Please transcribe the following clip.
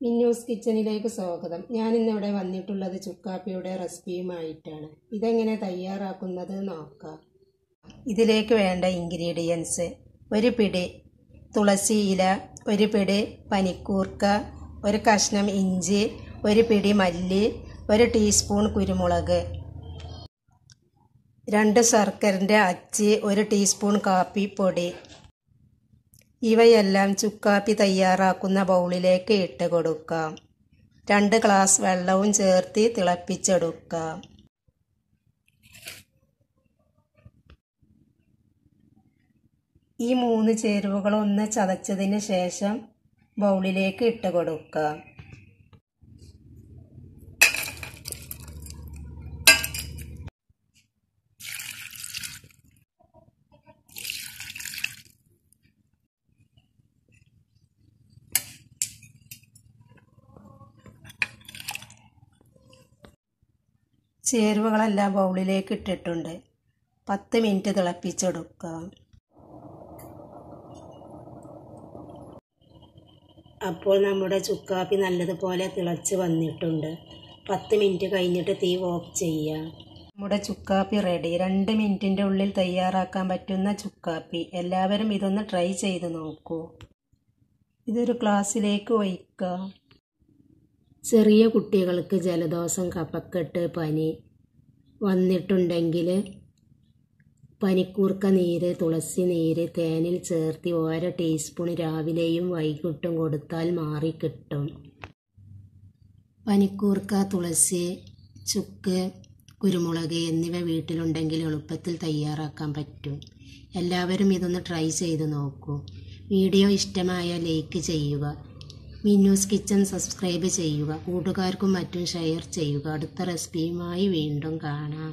മിന്നൂസ് കിച്ചണിലേക്ക് സ്വാഗതം. ഞാനിന്നിവിടെ വന്നിട്ടുള്ളത് ചുക്കാപ്പിയുടെ റെസിപ്പിയുമായിട്ടാണ്. ഇതെങ്ങനെ തയ്യാറാക്കുന്നത് നോക്കാം. ഇതിലേക്ക് വേണ്ട ഇൻഗ്രീഡിയൻസ്: ഒരു പിടി തുളസി ഇല, ഒരു പിടി പനിക്കൂർക്ക, ഒരു കഷ്ണം ഇഞ്ചി, ഒരു പിടി മല്ലി, ഒരു ടീസ്പൂൺ കുരുമുളക്, 2 ശർക്കരൻ്റെ അച്ച്, 1 ടീസ്പൂൺ കാപ്പിപ്പൊടി. ഇവയെല്ലാം ചുക്കാപ്പി തയ്യാറാക്കുന്ന ബൗളിലേക്ക് ഇട്ട് കൊടുക്കാം. 2 ഗ്ലാസ് വെള്ളവും ചേർത്ത് തിളപ്പിച്ചെടുക്കാം. ഈ 3 ചേരുവകൾ ഒന്ന് ചതച്ചതിന് ശേഷം ബൗളിലേക്ക് ഇട്ട് കൊടുക്കാം. ചേരുവകളെല്ലാം ബൗളിലേക്ക് ഇട്ടിട്ടുണ്ട്. 10 മിനിറ്റ് തിളപ്പിച്ചെടുക്കാം. അപ്പോൾ നമ്മുടെ ചുക്കാപ്പി നല്ലതുപോലെ തിളച്ച് വന്നിട്ടുണ്ട്. 10 മിനിറ്റ് കഴിഞ്ഞിട്ട് തീ ഓഫ് ചെയ്യാം. നമ്മുടെ ചുക്കാപ്പി റെഡി. 2 മിനിറ്റിൻ്റെ ഉള്ളിൽ തയ്യാറാക്കാൻ പറ്റുന്ന ചുക്കാപ്പി. എല്ലാവരും ഇതൊന്ന് ട്രൈ ചെയ്ത് നോക്കൂ. ഇതൊരു ഗ്ലാസ്സിലേക്ക് ഒഴിക്കാം. ചെറിയ കുട്ടികൾക്ക് ജലദോഷം, കഫക്കെട്ട്, പനി വന്നിട്ടുണ്ടെങ്കിൽ പനിക്കൂർക്ക നീര്, തുളസി നീര് തേനിൽ ചേർത്ത് 1 ടീസ്പൂൺ രാവിലെയും വൈകിട്ടും കൊടുത്താൽ മാറിക്കിട്ടും. പനിക്കൂർക്ക, തുളസി, ചുക്ക്, കുരുമുളക് എന്നിവ വീട്ടിലുണ്ടെങ്കിൽ എളുപ്പത്തിൽ തയ്യാറാക്കാൻ പറ്റും. എല്ലാവരും ഇതൊന്ന് ട്രൈ ചെയ്ത് നോക്കൂ. വീഡിയോ ഇഷ്ടമായാൽ ലൈക്ക് ചെയ്യുക. മിന്നൂസ് കിച്ചൺ സബ്സ്ക്രൈബ് ചെയ്യുക. കൂട്ടുകാർക്കും മറ്റും ഷെയർ ചെയ്യുക. അടുത്ത റെസിപ്പിയുമായി വീണ്ടും കാണാം.